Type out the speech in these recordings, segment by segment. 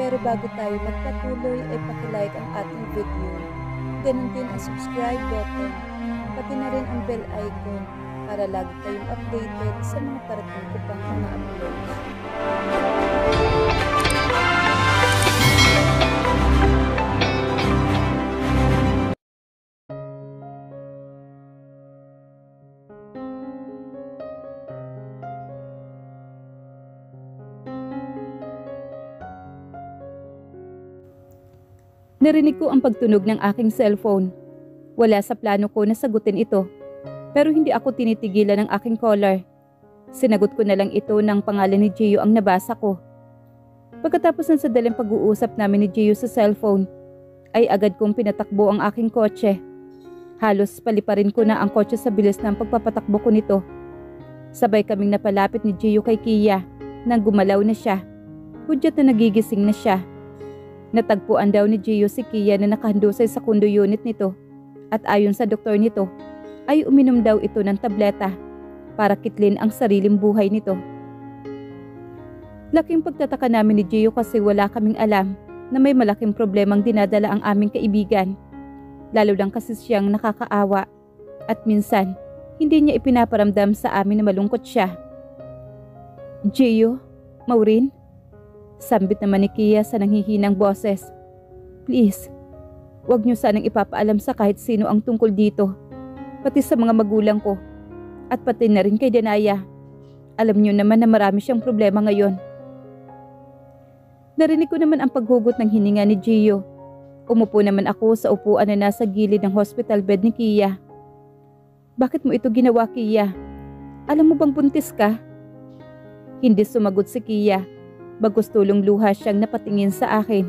Pero bago tayo magpatuloy ay pakilike ang ating video. Ganun din ang subscribe button, pati na rin ang bell icon para lagi kayong updated sa mga parating ko pang mga uploads. Narinig ko ang pagtunog ng aking cellphone. Wala sa plano ko na sagutin ito, pero hindi ako tinitigilan ng aking caller. Sinagot ko na lang ito ng pangalan ni Gio ang nabasa ko. Pagkatapos ng sadaling pag-uusap namin ni Gio sa cellphone, ay agad kong pinatakbo ang aking kotse. Halos paliparin ko na ang kotse sa bilis ng pagpapatakbo ko nito. Sabay kaming napalapit ni Gio kay Kia nang gumalaw na siya. Hudyat na nagigising na siya. Natagpuan daw ni Gio si Kia na nakahandusay sa condo unit nito at ayon sa doktor nito ay uminom daw ito ng tableta para kitlin ang sariling buhay nito. Laking pagtataka namin ni Gio kasi wala kaming alam na may malaking problemang dinadala ang aming kaibigan. Lalo lang kasi siyang nakakaawa at minsan hindi niya ipinaparamdam sa amin na malungkot siya. Gio, Maureen? Sambit naman ni Kia sa nanghihinang boses. Please, wag niyo sanang ipapaalam sa kahit sino ang tungkol dito. Pati sa mga magulang ko. At pati na rin kay Danaya. Alam niyo naman na marami siyang problema ngayon. Narinig ko naman ang paghugot ng hininga ni Gio. Umupo naman ako sa upuan na nasa gilid ng hospital bed ni Kia. Bakit mo ito ginawa, Kia? Alam mo bang buntis ka? Hindi sumagot si Kia. Bagos tulong luha siyang napatingin sa akin.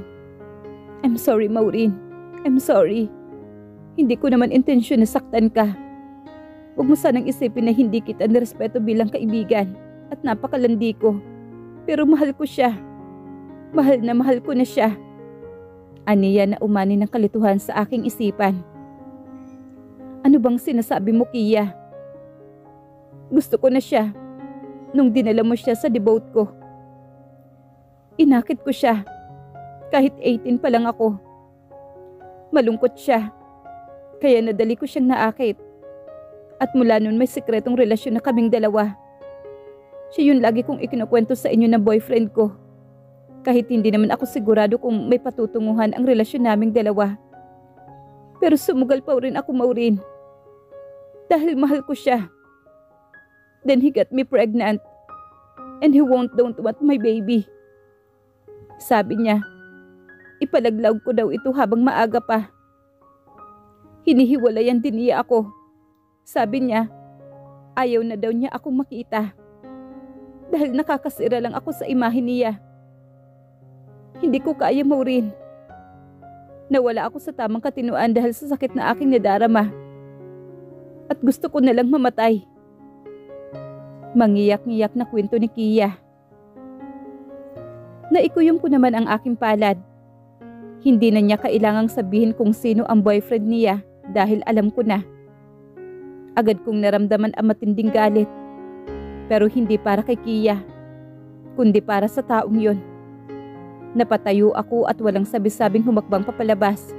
I'm sorry, Maureen. I'm sorry. Hindi ko naman intensyon na saktan ka. Huwag mo sanang isipin na hindi kita nirespeto bilang kaibigan at napakalandi ko. Pero mahal ko siya. Mahal ko na siya. Aniya na umani ng kalituhan sa aking isipan. Ano bang sinasabi mo, Kia? Gusto ko na siya. Nung dinala mo siya sa devote ko. Inakit ko siya. Kahit 18 pa lang ako. Malungkot siya. Kaya nadali ko siyang naakit. At mula nun may sikretong relasyon na kaming dalawa. Siya yun lagi kong ikinukwento sa inyo ng boyfriend ko. Kahit hindi naman ako sigurado kung may patutunguhan ang relasyon naming dalawa. Pero sumugal pa rin ako, Maureen. Dahil mahal ko siya. Then he got me pregnant. And he don't want my baby. Sabi niya, ipalaglag ko daw ito habang maaga pa. Hinihiwalayan din niya ako. Sabi niya, ayaw na daw niya akong makita. Dahil nakakasira lang ako sa imahe niya. Hindi ko kaya, Maureen. Nawala ako sa tamang katinuan dahil sa sakit na aking nadarama. At gusto ko na lang mamatay. Mangiyak-ngiyak na kwento ni Kia. Naikuyom ko naman ang aking palad. Hindi na niya kailangang sabihin kung sino ang boyfriend niya dahil alam ko na. Agad kong naramdaman ang matinding galit. Pero hindi para kay Kia, kundi para sa taong yon. Napatayo ako at walang sabi-sabing humakbang papalabas.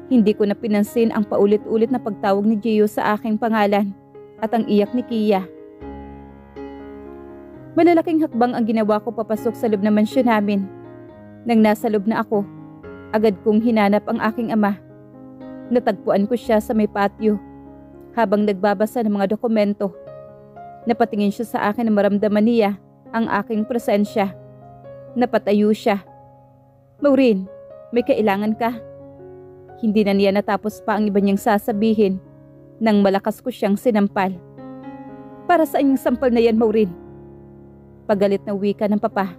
Hindi ko na pinansin ang paulit-ulit na pagtawag ni Gio sa aking pangalan at ang iyak ni Kia. Malalaking hakbang ang ginawa ko papasok sa loob ng mansyon namin. Nang nasa loob na ako, agad kong hinanap ang aking ama. Natagpuan ko siya sa may patio habang nagbabasa ng mga dokumento. Napatingin siya sa akin na maramdaman niya ang aking presensya. Napatayo siya. Maureen, may kailangan ka? Hindi na niya natapos pa ang iba niyang sasabihin nang malakas ko siyang sinampal. Para saan yung sampal na yan, Maureen? Pagalit na wika ng papa.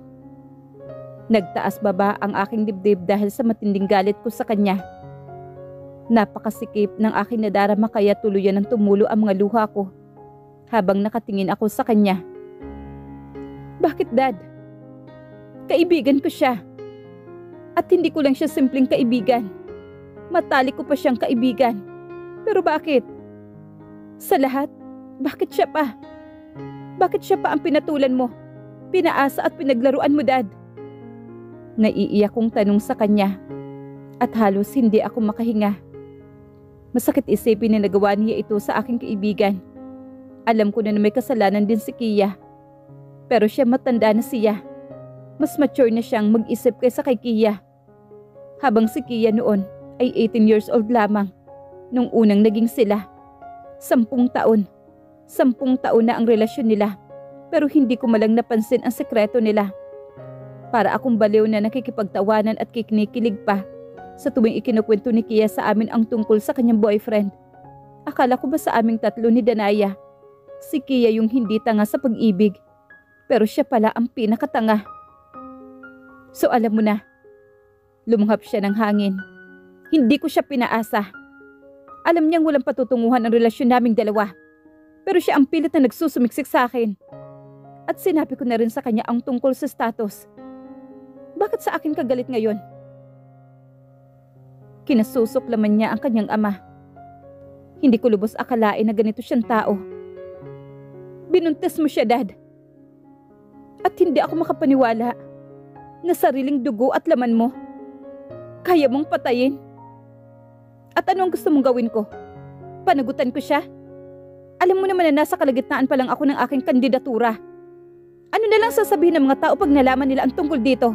Nagtaas baba ang aking dibdib dahil sa matinding galit ko sa kanya. Napakasikip ng aking nadarama kaya tuluyan ng tumulo ang mga luha ko habang nakatingin ako sa kanya. Bakit, Dad? Kaibigan ko siya. At hindi ko lang siya simpleng kaibigan. Matalik ko pa siyang kaibigan. Pero bakit? Sa lahat, bakit siya pa? Bakit siya pa ang pinatulan mo? Pinaasa at pinaglaruan mo, Dad? Naiiyak kong tanong sa kanya at halos hindi ako makahinga. Masakit isipin na nagawa niya ito sa aking kaibigan. Alam ko na may kasalanan din si Kia. Pero siya matanda na siya. Mas mature na siyang mag-isip kaysa kay Kia. Habang si Kia noon ay 18 years old lamang nung unang naging sila. 10 taon. 10 taon na ang relasyon nila. Pero hindi ko malang napansin ang sekreto nila. Para akong baliw na nakikipagtawanan at kinikilig pa sa tuwing ikinukwento ni Kia sa amin ang tungkol sa kanyang boyfriend. Akala ko ba sa aming tatlo ni Danaya, si Kia yung hindi tanga sa pag-ibig, pero siya pala ang pinakatanga. So alam mo na, lumuhap siya ng hangin. Hindi ko siya pinaasa. Alam niyang walang patutunguhan ang relasyon naming dalawa, pero siya ang pilit na nagsusumiksik sa akin. At sinabi ko na rin sa kanya ang tungkol sa status. Bakit sa akin kagalit ngayon? Kinasusuklaman niya ang kanyang ama. Hindi ko lubos akalain na ganito siyang tao. Binuntis mo siya, Dad. At hindi ako makapaniwala na sariling dugo at laman mo kaya mong patayin. At ano ang gusto mong gawin ko? Panagutan ko siya? Alam mo naman na nasa kalagitnaan pa lang ako ng aking kandidatura. Ano na lang sasabihin ng mga tao pag nalaman nila ang tungkol dito?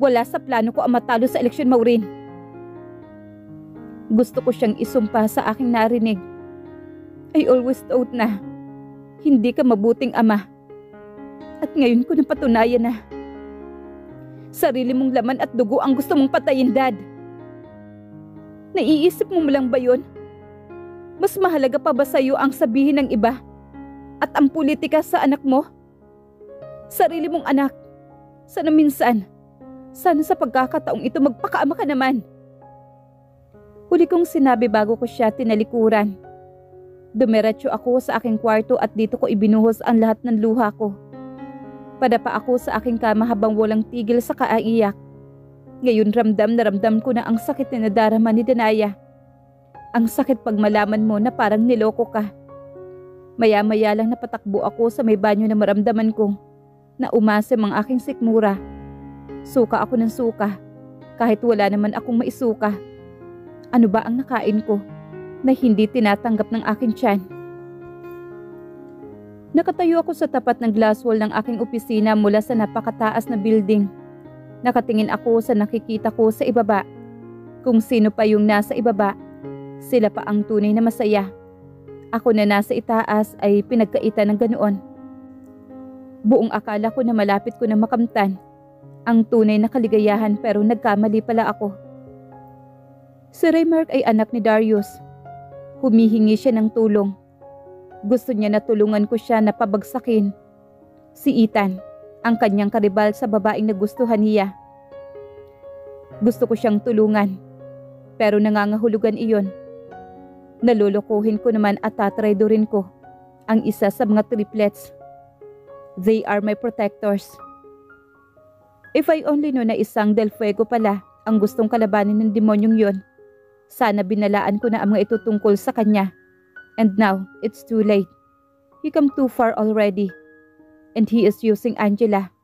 Wala sa plano ko ang matalo sa eleksyon, Maureen. Gusto ko siyang isumpa sa aking narinig. I always thought na hindi ka mabuting ama. At ngayon ko napatunayan na sarili mong laman at dugo ang gusto mong patayin, Dad. Naiisip mo lang ba yun? Mas mahalaga pa ba sa'yo ang sabihin ng iba at ang politika sa anak mo? Sarili mong anak. Sana minsan, sana sa pagkakataong ito magpakaama ka naman. Huli kong sinabi bago ko siya tinalikuran. Dumiretso ako sa aking kwarto at dito ko ibinuhos ang lahat ng luha ko. Padapa ako sa aking kama habang walang tigil sa kaiyak. Ngayon ramdam na ramdam ko na ang sakit na nadarama ni Danaya. Ang sakit pag malaman mo na parang niloko ka. Maya-maya lang napatakbo ako sa may banyo na maramdaman kong na umasim ang aking sikmura. Suka ako ng suka, kahit wala naman akong maisuka. Ano ba ang nakain ko na hindi tinatanggap ng aking tiyan? Nakatayo ako sa tapat ng glass wall ng aking opisina mula sa napakataas na building. Nakatingin ako sa nakikita ko sa ibaba. Kung sino pa yung nasa ibaba, sila pa ang tunay na masaya. Ako na nasa itaas ay pinagkaitan ng ganoon. Buong akala ko na malapit ko na makamtan ang tunay na kaligayahan pero nagkamali pala ako. Si Raymark ay anak ni Darius. Humihingi siya ng tulong. Gusto niya na tulungan ko siya na pabagsakin si Ethan, ang kanyang karibal sa babaeng nagustuhan niya. Gusto ko siyang tulungan, pero nangangahulugan iyon. Nalulukuhin ko naman at tatraydorin ko ang isa sa mga triplets. They are my protectors. If I only know na isang Del Fuego pala ang gustong kalabanin ng demonyong yon, sana binalaan ko na ang mga ito tungkol sa kanya. And now, it's too late. He come too far already. And he is using Angela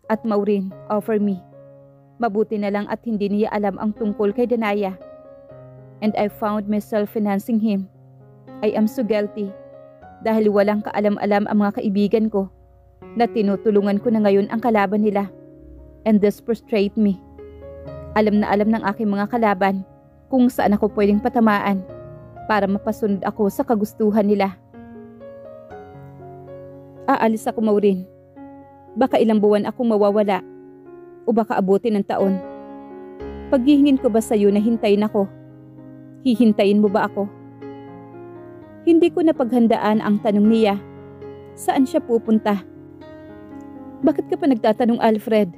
at Maureen over me. Mabuti na lang at hindi niya alam ang tungkol kay Danaya. And I found myself financing him. I am so guilty dahil walang kaalam-alam ang mga kaibigan ko na tinutulungan ko na ngayon ang kalaban nila. And this frustrates me. Alam na alam ng aking mga kalaban kung saan ako pwedeng patamaan para mapasunod ako sa kagustuhan nila. Aalis ako, Maureen. Baka ilang buwan akong mawawala o baka abutin ng taon. Paghihingin ko ba sa'yo na hintayin ako? Hihintayin mo ba ako? Hindi ko napaghandaan ang tanong niya. Saan siya pupunta? Bakit ka pa nagtatanong, Alfred?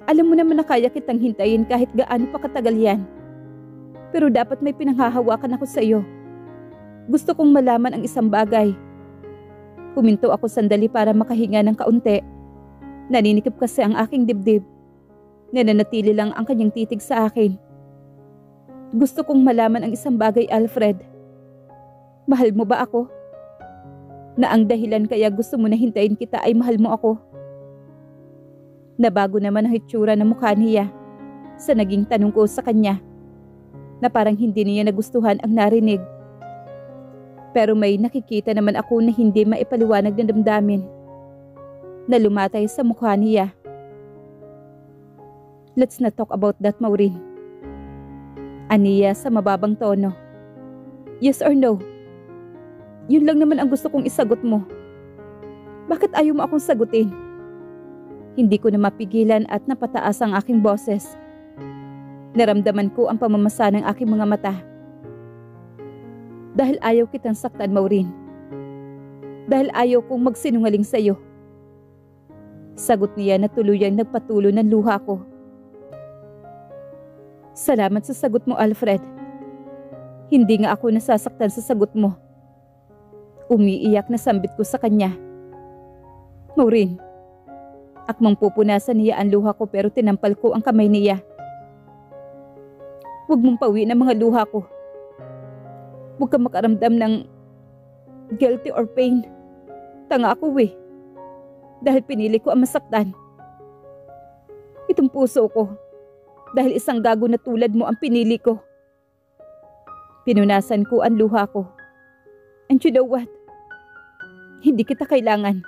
Alam mo naman na kaya kitang hintayin kahit gaano pa katagal yan. Pero dapat may pinanghahawakan ako sa iyo. Gusto kong malaman ang isang bagay. Huminto ako sandali para makahinga ng kaunti. Naninikip kasi ang aking dibdib. Nananatili lang ang kanyang titig sa akin. Gusto kong malaman ang isang bagay, Alfred. Mahal mo ba ako? Na ang dahilan kaya gusto mo na hintayin kita ay mahal mo ako. Nabago naman ang hitsura ng mukha niya sa naging tanong ko sa kanya na parang hindi niya nagustuhan ang narinig. Pero may nakikita naman ako na hindi maipaliwanag na damdamin na lumatay sa mukha niya. Let's not talk about that, Maureen. Aniya sa mababang tono. Yes or no? Yun lang naman ang gusto kong isagot mo. Bakit ayaw mo akong sagutin? Hindi ko na mapigilan at napataas ang aking boses. Naramdaman ko ang pamamasa ng aking mga mata. Dahil ayaw kitang saktan, Maureen. Dahil ayaw kong magsinungaling sa iyo. Sagot niya na tuluyang nagpatulo ng luha ko. Salamat sa sagot mo, Alfred. Hindi nga ako nasasaktan sa sagot mo. Umiiyak na sambit ko sa kanya. Maureen, akmang pupunasan niya ang luha ko pero tinampal ko ang kamay niya. Huwag mong pawi ng mga luha ko. Huwag kang makaramdam ng guilty or pain. Tanga ako dahil pinili ko ang masaktan. Itong puso ko, dahil isang gago na tulad mo ang pinili ko. Pinunasan ko ang luha ko. And you know what? Hindi kita kailangan.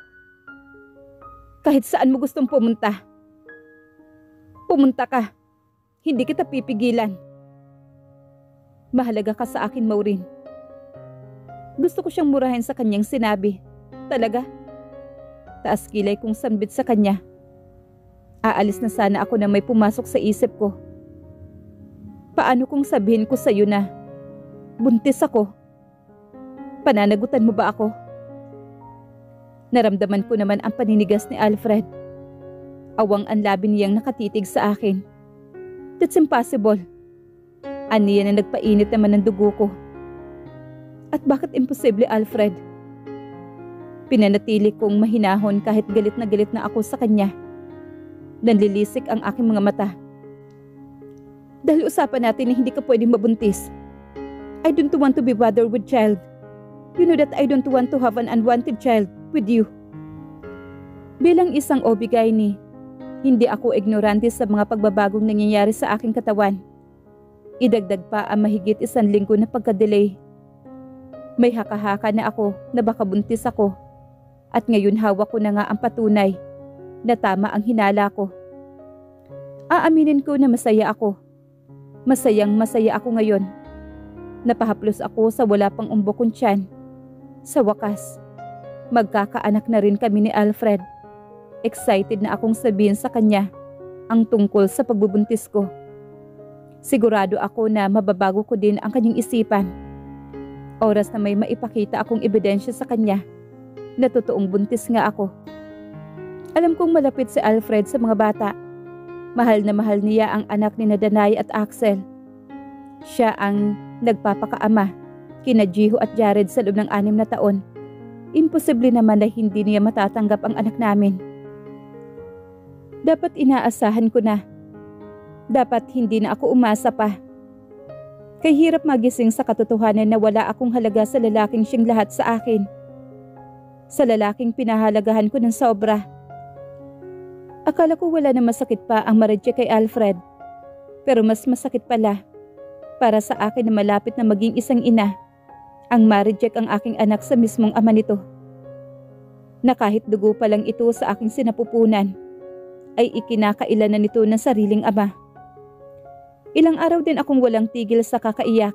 Kahit saan mo gustong pumunta. Pumunta ka. Hindi kita pipigilan. Mahalaga ka sa akin, Maureen. Gusto ko siyang murahin sa kanyang sinabi. Talaga? Taas kilay kong sambit sa kanya. Aalis na sana ako na may pumasok sa isip ko. Paano kung sabihin ko sa iyo na buntis ako? Pananagutan mo ba ako? Naramdaman ko naman ang paninigas ni Alfred. Awang ang labi niyang nakatitig sa akin. That's impossible. Aniya na nagpainit naman ng dugo ko. At bakit imposible, Alfred? Pinanatili kong mahinahon kahit galit na ako sa kanya. Nanlilisik ang aking mga mata. Dahil usapan natin na hindi ka pwedeng mabuntis. I don't want to be bothered with child. You know that I don't want to have an unwanted child with you. Bilang isang OB-GYN, hindi ako ignorante sa mga pagbabagong nangyayari sa aking katawan. Idagdag pa ang mahigit 1 linggo na pagka-delay. May haka-haka na ako na baka buntis ako. At ngayon hawak ko na nga ang patunay na tama ang hinala ko. Aaminin ko na masaya ako. Masaya ako ngayon. Napahaplos ako sa wala pang umbok kong tiyan. Sa wakas, magkakaanak na rin kami ni Alfred. Excited na akong sabihin sa kanya ang tungkol sa pagbubuntis ko. Sigurado ako na mababago ko din ang kanyang isipan. Oras na may maipakita akong ebidensya sa kanya na totoong buntis nga ako. Alam kong malapit si Alfred sa mga bata. Mahal na mahal niya ang anak ni Danay at Axel. Siya ang nagpapakaama kina Jiho at Jared sa loob ng 6 na taon. Imposible naman na hindi niya matatanggap ang anak namin. Dapat inaasahan ko na. Dapat hindi na ako umasa pa. Kay hirap magising sa katotohanan na wala akong halaga sa lalaking siyang lahat sa akin. Sa lalaking pinahalagahan ko ng sobra. Akala ko wala na masakit pa ang ma-reject kay Alfred. Pero mas masakit pala para sa akin na malapit na maging isang ina ang ma-reject ang aking anak sa mismong ama nito. Na kahit dugo pa lang ito sa aking sinapupunan ay ikinakailan na nito ng sariling ama. Ilang araw din akong walang tigil sa kakaiyak.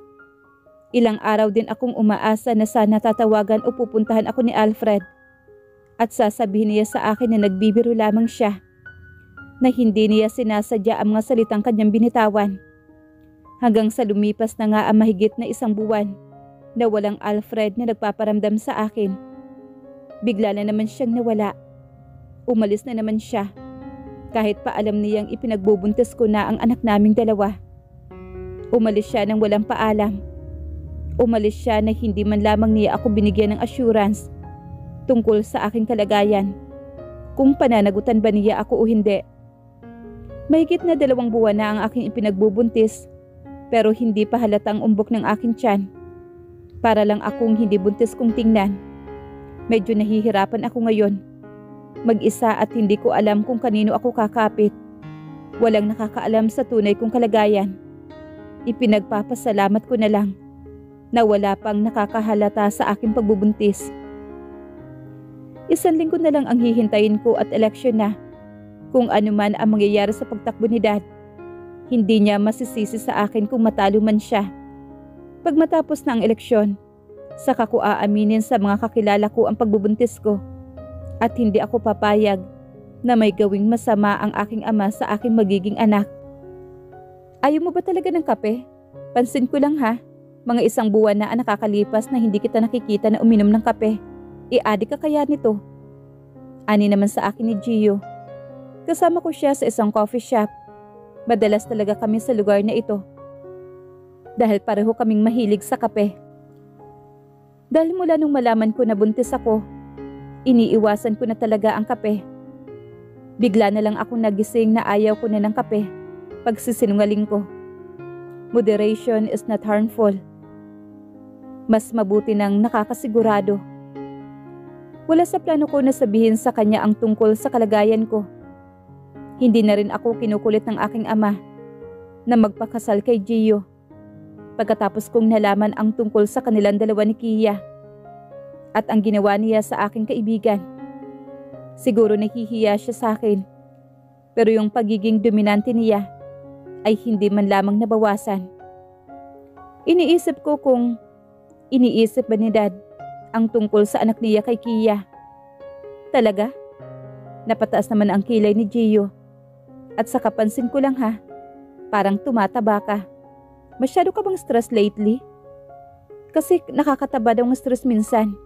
Ilang araw din akong umaasa na sana tatawagan o pupuntahan ako ni Alfred. At sasabihin niya sa akin na nagbibiro lamang siya. Na hindi niya sinasadya ang mga salitang kanyang binitawan. Hanggang sa lumipas na nga ang mahigit na 1 buwan na walang Alfred na nagpaparamdam sa akin. Bigla na naman siyang nawala. Umalis na naman siya. Kahit pa alam niyang ipinagbubuntis ko na ang anak naming 2. Umalis siya nang walang paalam. Umalis siya na hindi man lamang niya ako binigyan ng assurance tungkol sa aking kalagayan. Kung pananagutan ba niya ako o hindi. Mahigit na 2 buwan na ang aking ipinagbubuntis pero hindi pa halatang umbok ng aking tiyan. Para lang akong hindi buntis kong tingnan. Medyo nahihirapan ako ngayon. Mag-isa at hindi ko alam kung kanino ako kakapit. Walang nakakaalam sa tunay kong kalagayan. Ipinagpapasalamat ko na lang na wala pang nakakahalata sa aking pagbubuntis. 1 linggo na lang ang hihintayin ko at eleksyon na. Kung ano man ang mangyayari sa pagtakbo ni Dad, hindi niya masisisi sa akin kung matalo man siya. Pag matapos na ang eleksyon, saka ko aaminin sa mga kakilala ko ang pagbubuntis ko at hindi ako papayag na may gawing masama ang aking ama sa aking magiging anak. Ayaw mo ba talaga ng kape? Pansin ko lang ha, mga 1 buwan na ang nakakalipas na hindi kita nakikita na uminom ng kape. Adik ka kaya nito? Ani naman sa akin ni Gio. Kasama ko siya sa isang coffee shop. Madalas talaga kami sa lugar na ito. Dahil pareho kaming mahilig sa kape. Dahil mula nung malaman ko na buntis ako, iniiwasan ko na talaga ang kape. Bigla na lang ako nagising na ayaw ko na ng kape. Pagsisinungaling ko. Moderation is not harmful. Mas mabuti nang nakakasigurado. Wala sa plano ko na sabihin sa kanya ang tungkol sa kalagayan ko. Hindi na rin ako kinukulit ng aking ama na magpakasal kay Gio. Pagkatapos kong nalaman ang tungkol sa kanilang dalawa ni Kia at ang ginawa niya sa aking kaibigan. Siguro nahihiya siya sa akin, pero yung pagiging dominante niya ay hindi man lamang nabawasan. Iniisip ko kung iniisip ba ni Dad ang tungkol sa anak niya kay Kia. Talaga? Napataas naman ang kilay ni Gio. At sa kapansin ko lang ha, parang tumataba ka. Masyado ka bang stress lately? Kasi nakakataba daw ng stress minsan.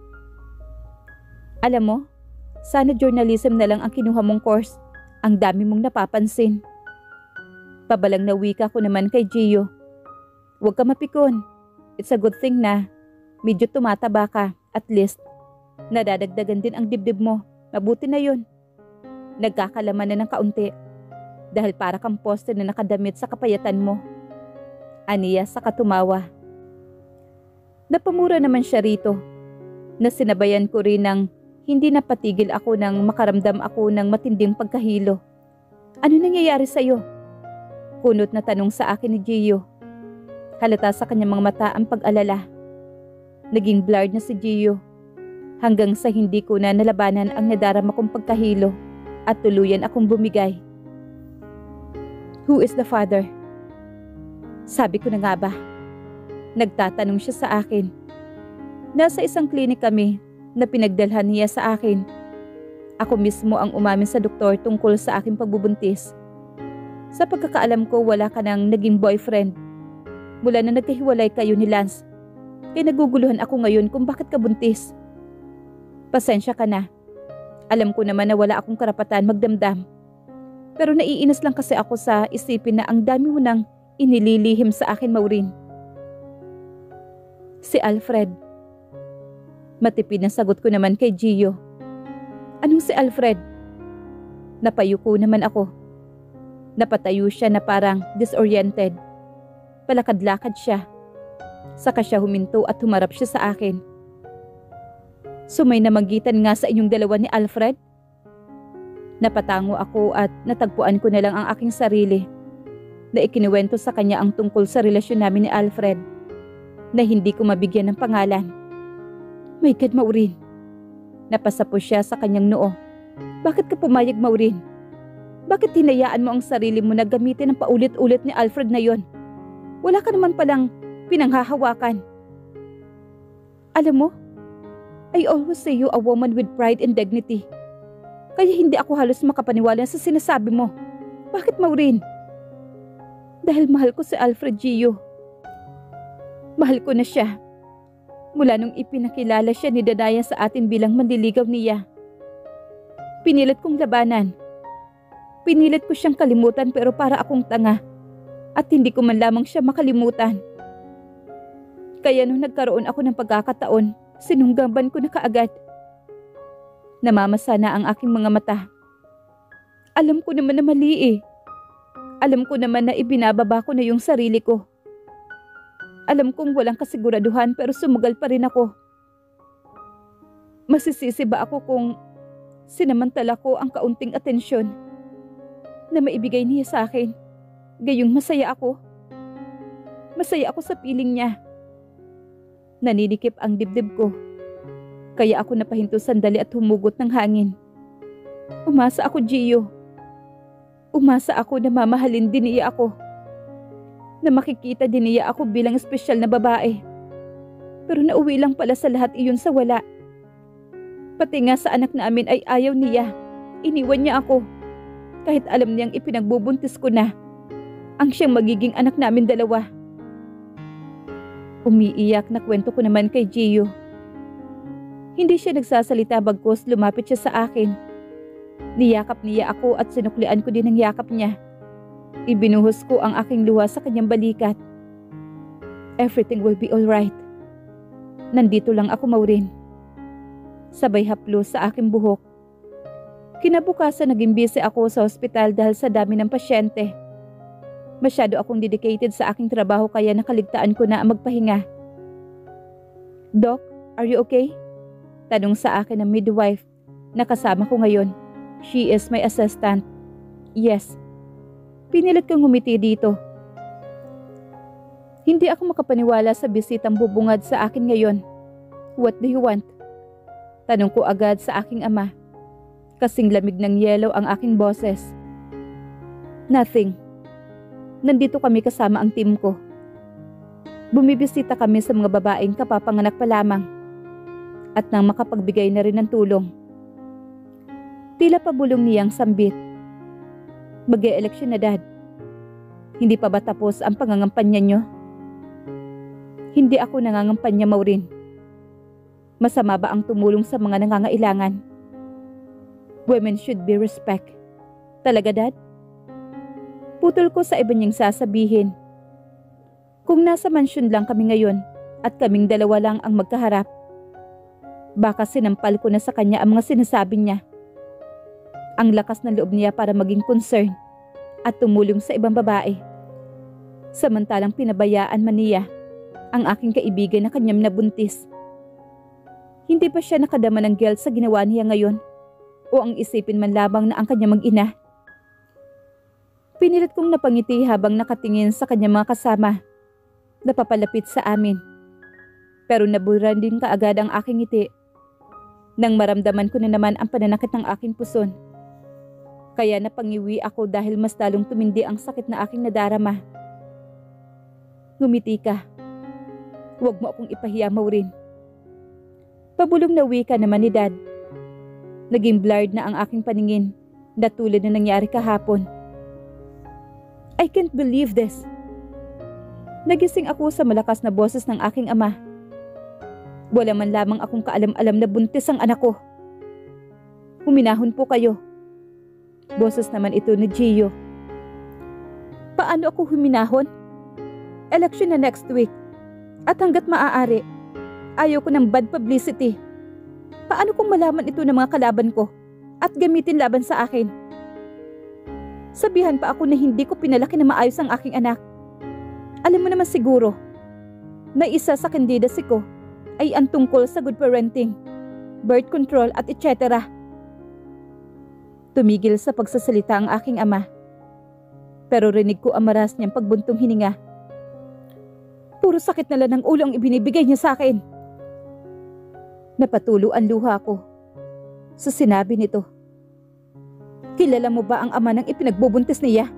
Alam mo, sana journalism na lang ang kinuha mong course. Ang dami mong napapansin. Pabalang na wika ko naman kay Gio. Huwag ka mapikon. It's a good thing na medyo tumataba ka. At least, nadadagdagan din ang dibdib mo. Mabuti na yun. Nagkakalaman na ng kaunti. Dahil para kang poste na nakadamit sa kapayatan mo. Aniya sa katumawa. Napamura naman siya rito. Na sinabayan ko rin ng hindi napatigil ako nang makaramdam ako ng matinding pagkahilo. Ano nangyayari sa'yo? Kunot na tanong sa akin ni Gio. Halata sa kanyang mga mata ang pag-alala. Naging blurred na si Gio. Hanggang sa hindi ko na nalabanan ang nadarama kong pagkahilo at tuluyan akong bumigay. Who is the father? Sabi ko na nga ba? Nagtatanong siya sa akin. Nasa isang klinik kami na pinagdalhan niya sa akin. Ako mismo ang umamin sa doktor tungkol sa aking pagbubuntis. Sa pagkakaalam ko, wala ka nang naging boyfriend. Mula na nagkahiwalay kayo ni Lance. Kaya naguguluhan ako ngayon kung bakit ka buntis. Pasensya ka na. Alam ko naman na wala akong karapatan magdamdam. Pero naiinis lang kasi ako sa isipin na ang dami mo nang inililihim sa akin, Maureen. Si Alfred. Matipid na sagot ko naman kay Gio. Anong si Alfred? Napayuko naman ako. Napatayo siya na parang disoriented. Palakad-lakad siya. Saka siya huminto at humarap siya sa akin. So may namagitan nga sa inyong dalawa ni Alfred? Napatango ako at natagpuan ko na lang ang aking sarili na ikinuwento sa kanya ang tungkol sa relasyon namin ni Alfred na hindi ko mabigyan ng pangalan. My God, Maureen. Napasa po siya sa kanyang noo. Bakit ka pumayag, Maureen? Bakit hinayaan mo ang sarili mo na gamitin ang paulit-ulit ni Alfred na yon? Wala ka naman palang pinanghahawakan. Alam mo, I always say you a woman with pride and dignity. Kaya hindi ako halos makapaniwala sa sinasabi mo. Bakit, Maureen? Dahil mahal ko si Alfred, Gio. Mahal ko na siya. Mula nung ipinakilala siya ni Dadaya sa atin bilang manliligaw niya. Pinilit kong labanan. Pinilit ko siyang kalimutan pero para akong tanga. At hindi ko man lamang siya makalimutan. Kaya nung nagkaroon ako ng pagkakataon, sinunggaban ko na kaagad. Namamasa na ang aking mga mata. Alam ko naman na mali eh. Alam ko naman na ibinababa ko na yung sarili ko. Alam kong walang kasiguraduhan pero sumugal pa rin ako. Masisisi ba ako kung Sinamantala ko ang kaunting atensyon na maibigay niya sa akin. Gayong masaya ako. Masaya ako sa piling niya. Naninikip ang dibdib ko. Kaya ako napahinto sandali at humugot ng hangin. Umasa ako, Gio. Umasa ako na mamahalin din niya ako. Na makikita din niya ako bilang espesyal na babae. Pero nauwi lang pala sa lahat iyon sa wala. Pati nga sa anak namin ay ayaw niya. Iniwan niya ako. Kahit alam niyang ipinagbubuntis ko na ang siyang magiging anak namin dalawa. Umiiyak na kwento ko naman kay Gio. Hindi siya nagsasalita bagkus lumapit siya sa akin. Niyakap niya ako at sinuklian ko din ang yakap niya. Ibinuhos ko ang aking luha sa kanyang balikat. Everything will be alright. Nandito lang ako, Maureen. Sabay haplos sa aking buhok. Kinabukasan naging busy ako sa ospital dahil sa dami ng pasyente. Masyado akong dedicated sa aking trabaho kaya nakaligtaan ko na ang magpahinga. Doc, are you okay? Tanong sa akin ng midwife na kasama ko ngayon. She is my assistant. Yes. Pinilit kong ngumiti dito. Hindi ako makapaniwala sa bisitang bubungad sa akin ngayon. What do you want? Tanong ko agad sa aking ama. Kasing lamig ng yelo ang aking boses. Nothing. Nandito kami kasama ang team ko. Bumibisita kami sa mga babaeng kapapanganak pa lamang. At nang makapagbigay na rin ng tulong. Tila pabulong niyang sambit. Mag-e-eleksyon na, Dad. Hindi pa ba tapos ang pangangampanya nyo? Hindi ako nangangampanya, Maureen. Masama ba ang tumulong sa mga nangangailangan? Women should be respect. Talaga, Dad? Putol ko sa iba niyang sasabihin. Kung nasa mansyon lang kami ngayon at kaming dalawa lang ang magkaharap, baka sinampal ko na sa kanya ang mga sinasabi niya. Ang lakas ng loob niya para maging concern at tumulong sa ibang babae. Samantalang pinabayaan man niya ang aking kaibigan na kanyang nabuntis. Hindi pa siya nakadama ng guilt sa ginawa niya ngayon o ang isipin man lamang na ang kanyang mag-ina. Pinilit kong napangiti habang nakatingin sa kanyang mga kasama na papalapit sa amin. Pero nabura din kaagad ang aking ngiti nang maramdaman ko na naman ang pananakit ng aking puson. Kaya napangiwi ako dahil mas lalong tumindi ang sakit na aking nadarama. Ngumiti ka. Huwag mo akong ipahiya, Maureen. Pabulong na wika naman ni Dad. Naging blurred na ang aking paningin na tulad na nangyari kahapon. I can't believe this. Nagising ako sa malakas na boses ng aking ama. Wala man lamang akong kaalam-alam na buntis ang anak ko. Huminahon po kayo. Boses naman ito ni Gio. Paano ako huminahon? Election na next week. At hanggat maaari, ayaw ko ng bad publicity. Paano kung malaman ito ng mga kalaban ko at gamitin laban sa akin? Sabihan pa ako na hindi ko pinalaki na maayos ang aking anak. Alam mo naman siguro na isa sa candidacy ko ay ang tungkol sa good parenting, birth control at etc. Tumigil sa pagsasalita ang aking ama. Pero rinig ko ang maras niyang pagbuntong hininga. Puro sakit na lang ng ulo ang ibinibigay niya sa akin. Napatulo ang luha ko sa sinabi nito. Kilala mo ba ang ama ng ipinagbubuntis niya?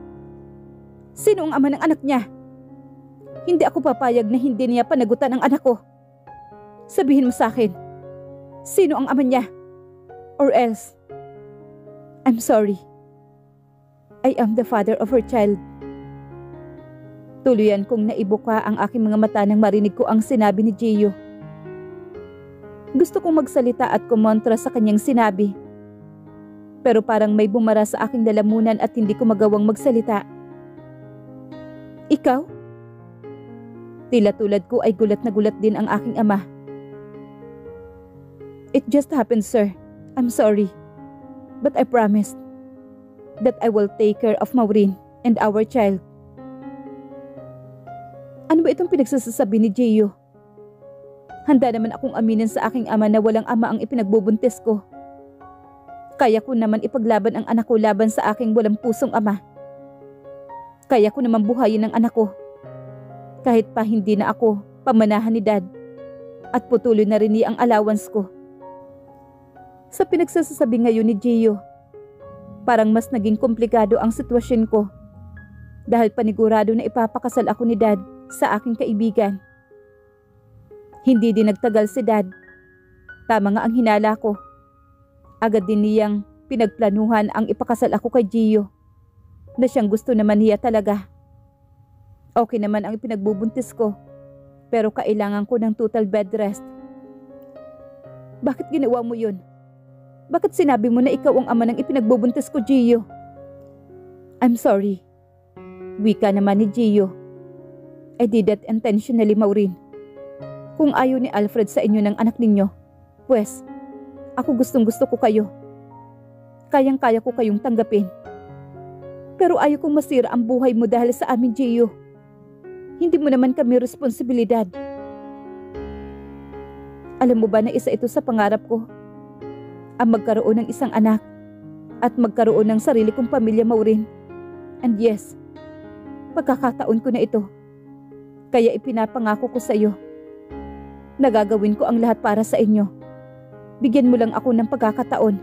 Sino ang ama ng anak niya? Hindi ako papayag na hindi niya panagutan ang anak ko. Sabihin mo sa akin, sino ang ama niya? Or else, I'm sorry. I am the father of her child. Tuluyan kong naibuka ang aking mga mata nang marinig ko ang sinabi ni Gio. Gusto kong magsalita at kumontra sa kanyang sinabi. Pero parang may bumara sa aking lalamunan at hindi ko magawang magsalita. Ikaw? Tila tulad ko ay gulat na gulat din ang aking ama. It just happened, sir. I'm sorry. But I promised that I will take care of Maureen and our child. Ano ba itong pinagsasabi ni Gio? Handa naman akong aminin sa aking ama na walang ama ang ipinagbubuntis ko. Kaya ko naman ipaglaban ang anak ko laban sa aking walang pusong ama. Kaya ko naman buhayin ang anak ko. Kahit pa hindi na ako pamanahan ni Dad. At putuloy na rin niya ang allowance ko. Sa pinagsasabi ngayon ni Gio, parang mas naging komplikado ang sitwasyon ko. Dahil panigurado na ipapakasal ako ni Dad sa aking kaibigan. Hindi din nagtagal si Dad. Tama nga ang hinala ko. Agad din niyang pinagplanuhan ang ipakasal ako kay Gio, na siyang gusto naman niya talaga. Okay naman ang ipinagbubuntis ko, pero kailangan ko ng total bed rest. Bakit ginawa mo yun? Bakit sinabi mo na ikaw ang ama ng ipinagbubuntis ko, Gio? I'm sorry. Wika naman ni Gio. I did that intentionally, Maureen. Kung ayaw ni Alfred sa inyo ng anak ninyo, pwes, ako gustong-gusto ko kayo. Kayang-kaya ko kayong tanggapin. Pero ayaw kong masira ang buhay mo dahil sa amin, Gio. Hindi mo naman kami responsibilidad. Alam mo ba na isa ito sa pangarap ko? Ang magkaroon ng isang anak at magkaroon ng sarili kong pamilya, Maureen. And yes, pagkakataon ko na ito. Kaya ipinapangako ko sa iyo. Nagagawin ko ang lahat para sa inyo. Bigyan mo lang ako ng pagkakataon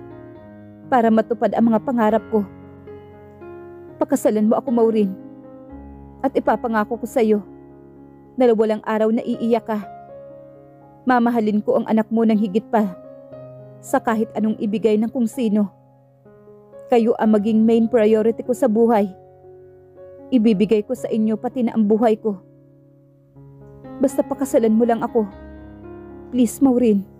para matupad ang mga pangarap ko. Pakasalan mo ako, Maureen. At ipapangako ko sa iyo na walang araw na iiyak ka. Mamahalin ko ang anak mo ng higit pa sa kahit anong ibigay ng kung sino. Kayo ang maging main priority ko sa buhay. Ibibigay ko sa inyo pati na ang buhay ko. Basta pakasalan mo lang ako. Please, Maureen.